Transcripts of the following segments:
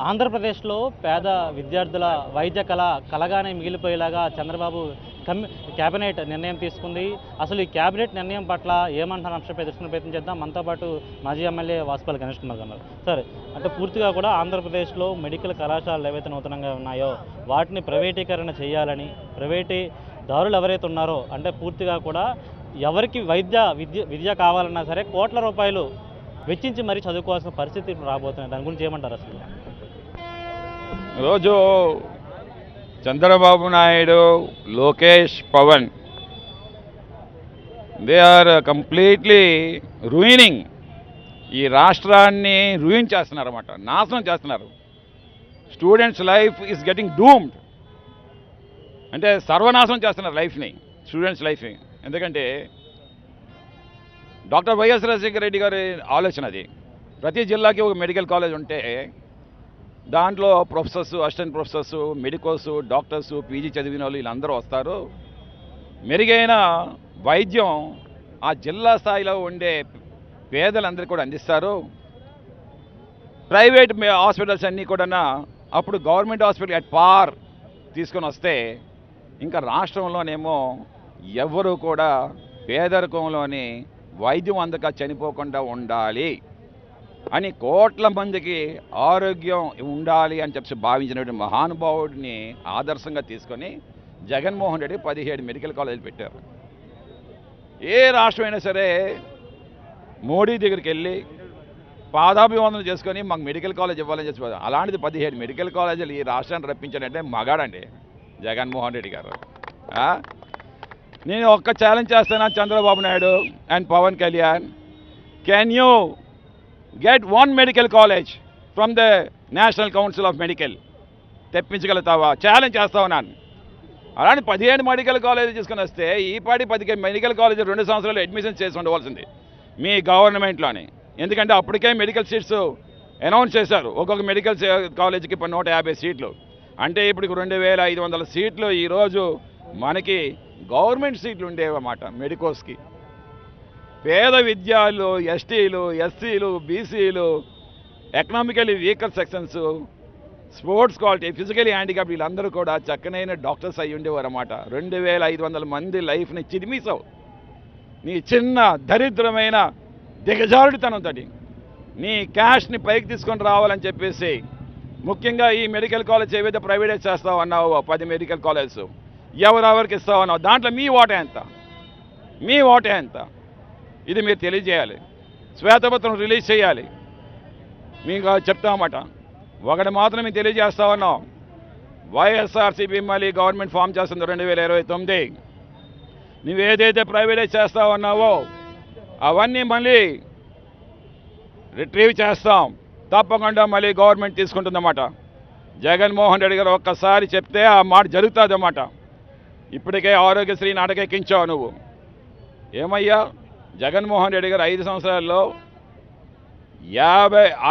ఆంధ్రప్రదేశ్లో పేద విద్యార్థుల వైద్య కళ కలగానే మిగిలిపోయేలాగా చంద్రబాబు కేబినెట్ నిర్ణయం తీసుకుంది. అసలు ఈ కేబినెట్ నిర్ణయం పట్ల ఏమంటున్నారు అంశంపై తెలుసుకునే ప్రయత్నం చేద్దాం. మనతో పాటు మాజీ ఎమ్మెల్యే వాసుపల్లి గణేష్ కుమార్ గారు. సార్, అంటే పూర్తిగా కూడా ఆంధ్రప్రదేశ్లో మెడికల్ కళాశాలలు ఏవైతే నూతనంగా ఉన్నాయో వాటిని ప్రైవేటీకరణ చేయాలని, ప్రైవేటీ దారులు ఎవరైతే ఉన్నారో అంటే పూర్తిగా కూడా ఎవరికి విద్య కావాలన్నా సరే కోట్ల రూపాయలు వెచ్చించి మరీ చదువుకోవాల్సిన పరిస్థితి ఇప్పుడు రాబోతున్నాయి. దాని గురించి ఏమంటారు అసలు? రోజు Chandrababu Naidu, Lokesh, Pawan they are completely ruining. ఈ రాష్ట్రాన్ని రూయిన్ చేస్తున్నారు అన్నమాట, నాశనం చేస్తున్నారు. Students life is getting doomed, అంటే సర్వనాశనం చేస్తున్నారు లైఫ్ని, స్టూడెంట్స్ లైఫ్ని. ఎందుకంటే డాక్టర్ వైఎస్ రాజశేఖర రెడ్డి గారి ఆలోచన అది. ప్రతి జిల్లాకి ఒక మెడికల్ కాలేజ్ ఉంటే దాంట్లో professors, assistant professors, medicos, doctors, PG చదివిన వాళ్ళు వీళ్ళందరూ వస్తారు. మెరుగైన వైద్యం ఆ జిల్లా స్థాయిలో ఉండే పేదలందరికీ కూడా అందిస్తారు. ప్రైవేట్ హాస్పిటల్స్ అన్నీ కూడా అప్పుడు గవర్నమెంట్ హాస్పిటల్ అట్ పార్ తీసుకొని వస్తే ఇంకా రాష్ట్రంలోనేమో ఎవరు కూడా పేదరికంలోని వైద్యం అందక చనిపోకుండా ఉండాలి అని, కోట్ల మందికి ఆరోగ్యం ఉండాలి అని చెప్పి భావించినటువంటి మహానుభావుడిని ఆదర్శంగా తీసుకొని జగన్మోహన్ రెడ్డి 17 మెడికల్ కాలేజీలు పెట్టారు. ఏ రాష్ట్రమైనా సరే మోడీ దగ్గరికి వెళ్ళి పాదాభివందన చేసుకొని మాకు మెడికల్ కాలేజ్ ఇవ్వాలని చెప్పి, అలాంటిది 17 మెడికల్ కాలేజీలు ఈ రాష్ట్రాన్ని రప్పించాడంటే మగాడండి జగన్మోహన్ రెడ్డి గారు. నేను ఒక్క ఛాలెంజ్ చేస్తాను Chandrababu Naidu and Pawan Kalyan, can you get one medical college from the National Council of Medical? తెప్పించగలుగుతావా? ఛాలెంజ్ చేస్తా ఉన్నాను. అలాంటి 17 మెడికల్ కాలేజీ తీసుకుని వస్తే ఈ పాటి 10 మెడికల్ కాలేజీ 2 సంవత్సరాలు అడ్మిషన్ చేసి ఉండవలసింది మీ గవర్నమెంట్లోని. ఎందుకంటే అప్పటికే మెడికల్ సీట్స్ అనౌన్స్ చేశారు, ఒక్కొక్క మెడికల్ కాలేజీకి 150 సీట్లు. అంటే ఇప్పుడు 2500 సీట్లు ఈరోజు మనకి గవర్నమెంట్ సీట్లు ఉండేవన్నమాట మెడికోస్కి. పేద విద్యార్థులు, ఎస్టీలు, ఎస్సీలు, బీసీలు, economically weaker sections, sports quality, physically handicap వీళ్ళందరూ కూడా చక్కనైన డాక్టర్స్ అయి ఉండేవారు అన్నమాట. 2500 మంది లైఫ్ని చిదిమీసావు నీ చిన్న దరిద్రమైన దిగజారుడితనంతో. నీ క్యాష్ని పైకి తీసుకొని రావాలని చెప్పేసి ముఖ్యంగా ఈ మెడికల్ కాలేజ్ ఏవైతే ప్రైవేటైజ్ చేస్తావు అన్నావు, 10 మెడికల్ కాలేజెస్ ఎవరెవరికి ఇస్తావు అన్నావు, దాంట్లో మీ వాటా ఎంత? మీ వాటా ఎంత? ఇది మీరు తెలియజేయాలి. శ్వేతపత్రం రిలీజ్ చేయాలి. మీకు చెప్తామన్నమాట. ఒకటి మాత్రం మేము తెలియజేస్తా ఉన్నాం, వైఎస్ఆర్సీపీ మళ్ళీ గవర్నమెంట్ ఫామ్ చేస్తుంది 2029. నువ్వేదైతే ప్రైవేటైజ్ చేస్తా ఉన్నావో అవన్నీ మళ్ళీ రిట్రీవ్ చేస్తాం, తప్పకుండా మళ్ళీ గవర్నమెంట్ తీసుకుంటుందన్నమాట. జగన్మోహన్ రెడ్డి గారు ఒక్కసారి చెప్తే ఆ మాట జరుగుతుందన్నమాట. ఇప్పటికే ఆరోగ్యశ్రీ నాటకెక్కించావు నువ్వు. ఏమయ్యా, జగన్మోహన్ రెడ్డి గారు 5 సంవత్సరాల్లో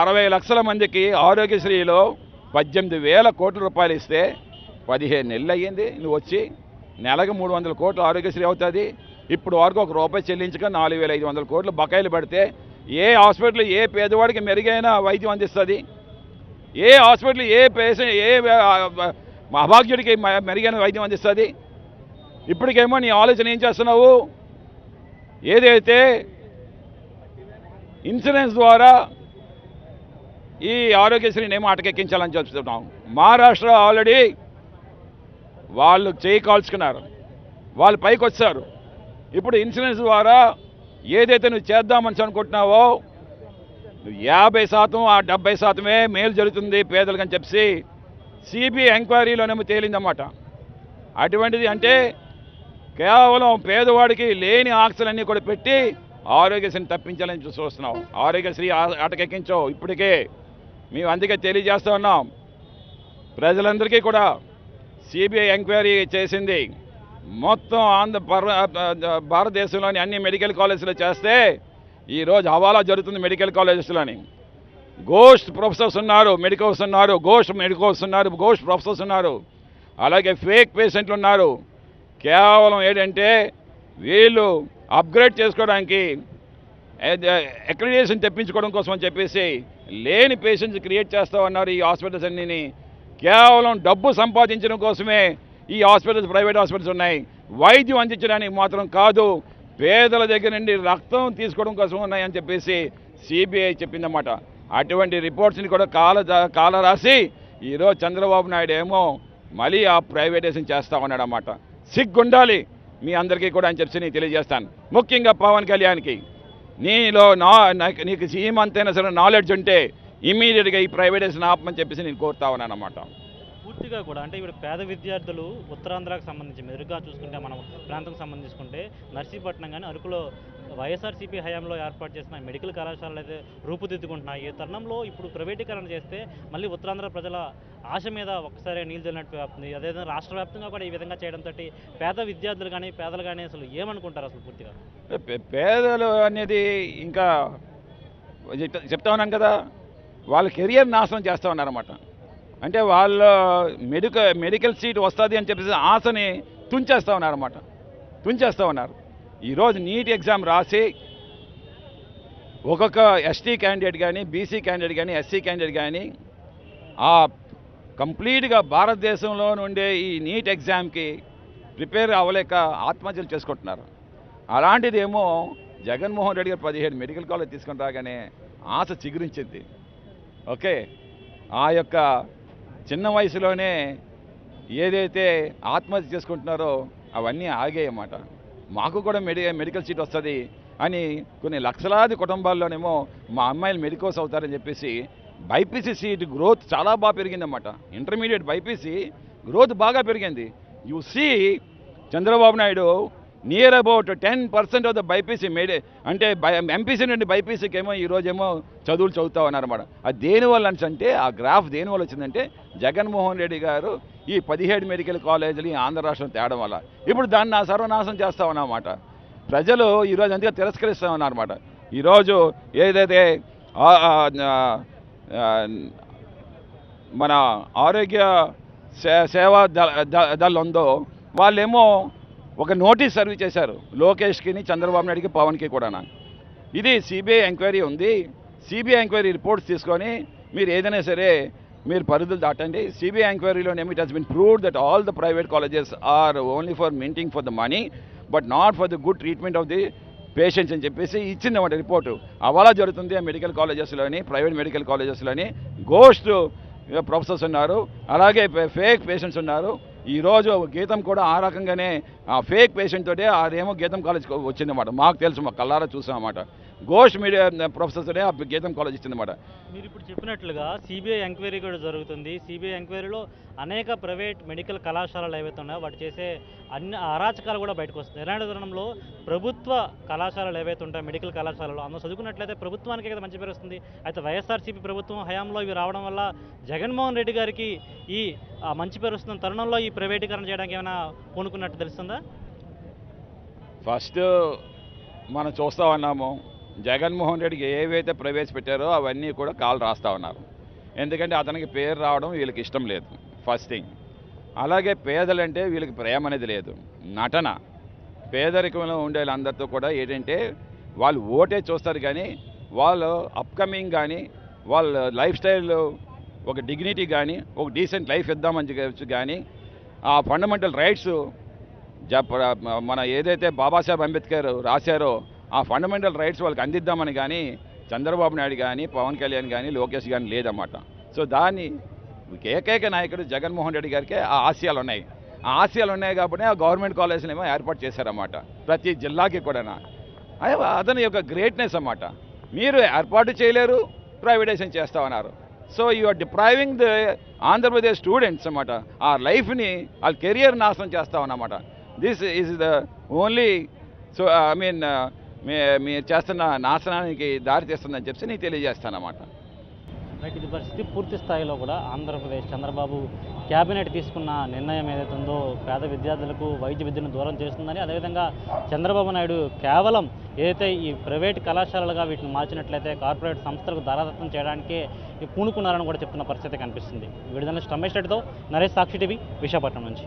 60 లక్షల మందికి ఆరోగ్యశ్రీలో 18,000 కోట్ల రూపాయలు ఇస్తే 15 నెలలు అయ్యింది. నువ్వు వచ్చి నెలకు 300 కోట్లు ఆరోగ్యశ్రీ అవుతుంది. ఇప్పుడు వరకు ₹1 చెల్లించక 4,500 కోట్లు బకాయిలు పడితే ఏ హాస్పిటల్ ఏ పేదవాడికి మెరుగైన వైద్యం అందిస్తుంది? ఏ హాస్పిటల్ ఏ పేషెంట్ ఏ అభాగ్యుడికి మెరుగైన వైద్యం అందిస్తుంది? ఇప్పటికేమో నీ ఆలోచన ఏం చేస్తున్నావు? ఏదైతే ఇన్సూరెన్స్ ద్వారా ఈ ఆరోగ్యశ్రీని ఏమో అటకెక్కించాలని చెప్తున్నాం. మహారాష్ట్ర ఆల్రెడీ వాళ్ళు చేయి కాల్చుకున్నారు, వాళ్ళు పైకి వచ్చారు. ఇప్పుడు ఇన్సూరెన్స్ ద్వారా ఏదైతే నువ్వు చేద్దామని అనుకుంటున్నావో 50% ఆ 70% మేలు జరుగుతుంది పేదలకు అని చెప్పి సిబిఐ ఎంక్వైరీలోనేమో తేలిందన్నమాట. అటువంటిది అంటే కేవలం పేదవాడికి లేని ఆక్సిలన్నీ కూడా పెట్టి ఆరోగ్యశ్రీని తప్పించాలని చూస్తున్నాం. ఆరోగ్యశ్రీ అటకెక్కించావు ఇప్పటికే. మేము అందుకే తెలియజేస్తూ ఉన్నాం ప్రజలందరికీ కూడా. సిబిఐ ఎంక్వైరీ చేసింది మొత్తం భారతదేశంలోని అన్ని మెడికల్ కాలేజీలో చేస్తే ఈరోజు హవాలా జరుగుతుంది మెడికల్ కాలేజెస్లోని. గోస్ట్ ప్రొఫెసర్స్ ఉన్నారు, మెడికోస్ ఉన్నారు, గోస్ట్ మెడికోస్ ఉన్నారు, గోస్ట్ ప్రొఫెసర్స్ ఉన్నారు, అలాగే ఫేక్ పేషెంట్లు ఉన్నారు. కేవలం ఏంటంటే వీళ్ళు అప్గ్రేడ్ చేసుకోవడానికి అక్రిడిటేషన్ తెప్పించుకోవడం కోసం అని చెప్పేసి లేని పేషెంట్స్ క్రియేట్ చేస్తూ ఉన్నారు ఈ హాస్పిటల్స్ అన్నిని. కేవలం డబ్బు సంపాదించడం కోసమే ఈ హాస్పిటల్స్, ప్రైవేట్ హాస్పిటల్స్ ఉన్నాయి. వైద్యం అందించడానికి మాత్రం కాదు, పేదల దగ్గర నుండి రక్తం తీసుకోవడం కోసం ఉన్నాయని చెప్పేసి సిబిఐ చెప్పిందన్నమాట. అటువంటి రిపోర్ట్స్ని కూడా కాల రాసి ఈరోజు చంద్రబాబు నాయుడు ఏమో మళ్ళీ ఆ ప్రైవేటైజేషన్ చేస్తూ ఉన్నాడన్నమాట. సిగ్గుండాలి మీ అందరికీ కూడా అని చెప్పి నేను తెలియజేస్తాను. ముఖ్యంగా పవన్ కళ్యాణ్కి, నీలో నీకు సీఎం అంతైనా సరే నాలెడ్జ్ ఉంటే ఇమీడియట్గా ఈ ప్రైవేటైజేషన్ ఆపమని చెప్పేసి నేను కోరుతా ఉన్నాను అన్నమాట. పూర్తిగా కూడా అంటే ఇప్పుడు పేద విద్యార్థులు ఉత్తరాంధ్రకు సంబంధించి మెరుగ్గా చూసుకుంటే మనం ప్రాంతం సంబంధించుకుంటే నర్సీపట్నం కానీ అరకులో వైఎస్ఆర్సీపీ హయాంలో ఏర్పాటు చేసిన మెడికల్ కళాశాలలు అయితే రూపుదిద్దుకుంటున్నాయి. ఈ తరుణంలో ఇప్పుడు ప్రైవేటీకరణ చేస్తే మళ్ళీ ఉత్తరాంధ్ర ప్రజల ఆశ మీద ఒక్కసారి నీళ్ళు చల్లినట్టు అవుతుంది. అదేవిధంగా రాష్ట్ర వ్యాప్తంగా కూడా ఈ విధంగా చేయడంతో పేద విద్యార్థులు కానీ పేదలు కానీ అసలు ఏమనుకుంటారు అసలు పూర్తిగా? పేదలు అనేది ఇంకా చెప్తా ఉన్నాను కదా, వాళ్ళ కెరియర్ నాశనం చేస్తూ ఉన్నారన్నమాట. అంటే వాళ్ళ మెడికల్ సీట్ వస్తుంది అని చెప్పేసి ఆశని తుంచేస్తూ ఉన్నారు. ఈరోజు నీట్ ఎగ్జామ్ రాసి ఒక్కొక్క ఎస్టీ క్యాండిడేట్ కానీ, బీసీ క్యాండిడేట్ కానీ, ఎస్సీ క్యాండిడేట్ కానీ ఆ కంప్లీట్గా భారతదేశంలో నుండే ఈ నీట్ ఎగ్జామ్కి ప్రిపేర్ అవ్వలేక ఆత్మహత్యలు చేసుకుంటున్నారు. అలాంటిదేమో జగన్మోహన్ రెడ్డి గారు 17 మెడికల్ కాలేజ్ తీసుకొని రాగానే ఆశ చిగురించింది. ఓకే, ఆ యొక్క చిన్న వయసులోనే ఏదైతే ఆత్మహత్య చేసుకుంటున్నారో అవన్నీ ఆగాయి అన్నమాట. మాకు కూడా మెడికల్ సీట్ వస్తుంది అని కొన్ని లక్షలాది కుటుంబాల్లోనేమో మా అమ్మాయిలు మెడికోస్ అవుతారని చెప్పేసి బైపీసీ సీట్ గ్రోత్ చాలా బాగా పెరిగిందన్నమాట. ఇంటర్మీడియట్ బైపీసీ గ్రోత్ బాగా పెరిగింది. You see Chandrababu Naidu near about 10% of the BiPC అంటే ఎంపీసీ నుండి బైపీసీకి ఏమో ఈరోజేమో చదువులు చదువుతా ఉన్నారన్నమాట. అది దేనివల్ల అంటే ఆ గ్రాఫ్ దేనివల్ల వచ్చిందంటే జగన్మోహన్ రెడ్డి గారు ఈ 17 మెడికల్ కాలేజీలు ఈ ఆంధ్ర రాష్ట్రం తేవడం వల్ల. ఇప్పుడు దాన్ని సర్వనాశనం చేస్తా ఉన్నామన్నమాట. ప్రజలు ఈరోజు అందుకే తిరస్కరిస్తూ ఉన్నారన్నమాట. ఈరోజు ఏదైతే మన ఆరోగ్య సేవా దళ ఉందో వాళ్ళేమో ఒక నోటీస్ సర్వ్ చేశారు లోకేష్కి, చంద్రబాబు నాయుడికి, పవన్కి కూడా. ఇది సిబిఐ ఎంక్వైరీ ఉంది, సిబిఐ ఎంక్వైరీ రిపోర్ట్స్ తీసుకొని మీరు ఏదైనా సరే మీరు పరిధులు దాటండి. సిబిఐ ఎంక్వైరీలోనేమో it has been proved that all the private colleges are only for minting for the money but not for the good treatment of the patients అని చెప్పేసి ఇచ్చిందన్నమాట రిపోర్టు. అవాలా జరుగుతుంది ఆ మెడికల్ కాలేజెస్లోని, ప్రైవేట్ మెడికల్ కాలేజెస్లోని. గోస్ట్ ప్రొఫెసర్స్ ఉన్నారు, అలాగే ఫేక్ పేషెంట్స్ ఉన్నారు. ఈరోజు గీతం కూడా ఆ రకంగానే ఆ ఫేక్ పేషెంట్ తోటే అదేమో గీతం కాలేజ్ వచ్చిందన్నమాట. మాకు తెలుసు, మా కళ్ళారా చూసామన్నమాట. గోస్ట్ మీడియా ప్రొఫెసర్స్ తోటే ఆ గీతం కాలేజ్ ఇచ్చిందన్నమాట. మీరు ఇప్పుడు చెప్పినట్లుగా సిబిఐ ఎంక్వైరీ కూడా జరుగుతుంది. సిబిఐ ఎంక్వైరీలో అనేక ప్రైవేట్ మెడికల్ కళాశాలలు ఏవైతే ఉన్నాయో వాటి చేసే అన్ని అరాచకాలు కూడా బయటకు వస్తుంది. ఇలాంటి తరుణంలో ప్రభుత్వ కళాశాలలు ఏవైతే ఉంటాయో మెడికల్ కళాశాలలు అందులో చదువుకున్నట్లయితే ప్రభుత్వానికి కదా మంచి పేరు వస్తుంది. అయితే వైఎస్ఆర్సీపీ ప్రభుత్వం హయాంలో ఇవి రావడం వల్ల జగన్మోహన్ రెడ్డి గారికి ఈ మంచి పేరు వస్తున్న తరుణంలో ఈ ప్రైవేటీకరణ చేయడానికి ఏమైనా పూనుకున్నట్టు తెలుస్తుందా? ఫస్ట్ మనం చూస్తూ ఉన్నాము, జగన్మోహన్ రెడ్డికి ఏవైతే ప్రవేశపెట్టారో అవన్నీ కూడా కాలు రాస్తూ ఉన్నారు. ఎందుకంటే అతనికి పేరు రావడం వీళ్ళకి ఇష్టం లేదు, ఫస్ట్ థింగ్. అలాగే పేదలంటే వీళ్ళకి ప్రేమ అనేది లేదు, నటన. పేదరికంలో ఉండే వాళ్ళందరితో కూడా ఏంటంటే వాళ్ళు ఓటే చూస్తారు కానీ వాళ్ళు అప్కమింగ్ కానీ వాళ్ళ లైఫ్ స్టైల్ ఒక డిగ్నిటీ కానీ ఒక డీసెంట్ లైఫ్ ఇద్దామని కానీ ఆ ఫండమెంటల్ రైట్స్ మన ఏదైతే బాబాసాహెబ్ అంబేద్కర్ రాశారో ఆ ఫండమెంటల్ రైట్స్ వాళ్ళకి అందిద్దామని కానీ చంద్రబాబు నాయుడు కానీ పవన్ కళ్యాణ్ కానీ లోకేష్ కానీ లేదన్నమాట. సో దాన్ని ఏకైక నాయకుడు జగన్మోహన్ రెడ్డి గారికి ఆ ఆశయాలు ఉన్నాయి. ఆ ఆశయాలు ఉన్నాయి కాబట్టి ఆ గవర్నమెంట్ కాలేజీలు ఏమో ఏర్పాటు చేశారన్నమాట ప్రతి జిల్లాకి కూడా. అతని యొక్క గ్రేట్నెస్ అన్నమాట. మీరు ఏర్పాటు చేయలేరు, ప్రైవేటైజేషన్ చేస్తా ఉన్నారు. So you are depriving the Andhra Pradesh students అన్నమాట. ఆ లైఫ్ని వాళ్ళ కెరియర్ నాశనం చేస్తా ఉన్నమాట. This is the only so I mean మీరు చేస్తున్న నాశనానికి దారి తీస్తుందని చెప్పి నేను తెలియజేస్తానన్నమాట. రైట్, ఇది పరిస్థితి. పూర్తి స్థాయిలో కూడా ఆంధ్రప్రదేశ్ చంద్రబాబు క్యాబినెట్ తీసుకున్న నిర్ణయం ఏదైతే ఉందో పేద విద్యార్థులకు వైద్య విద్యను దూరం చేస్తుందని, అదేవిధంగా చంద్రబాబు నాయుడు కేవలం ఏదైతే ఈ ప్రైవేట్ కళాశాలలుగా వీటిని మార్చినట్లయితే కార్పొరేట్ సంస్థలకు దారాదత్తం చేయడానికే పూనుకున్నారని కూడా చెప్తున్న పరిస్థితి కనిపిస్తుంది. విడుదల రమేష్ రెడ్డితో నరేష్, సాక్షి టీవీ, విశాఖపట్నం నుంచి.